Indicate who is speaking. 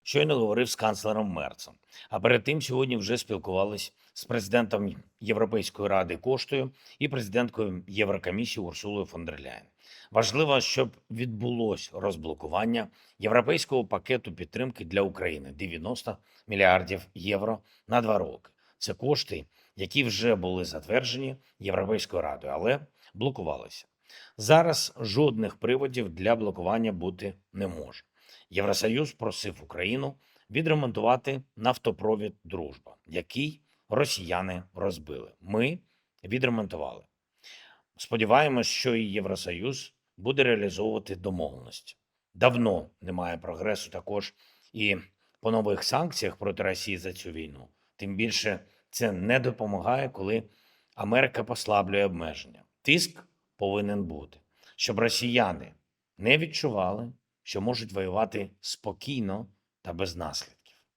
Speaker 1: Щойно говорив з канцлером Мерцем. А перед тим сьогодні вже спілкувались з президентом Європейської ради Коштою і президенткою Єврокомісії Урсулою фон дер Ляєн. Важливо, щоб відбулось розблокування європейського пакету підтримки для України 90 мільярдів євро на 2 роки. Це кошти, які вже були затверджені Європейською радою, але блокувалися. Зараз жодних приводів для блокування бути не може. Євросоюз просив Україну відремонтувати нафтопровід Дружба, який росіяни розбили. Ми відремонтували. Сподіваємось, що і Євросоюз буде реалізовувати домовленості. Давно немає прогресу також і по нових санкціях проти Росії за цю війну. Тим більше це не допомагає, коли Америка послаблює обмеження. Тиск повинен бути, щоб росіяни не відчували, що можуть воювати спокійно та без наслідків.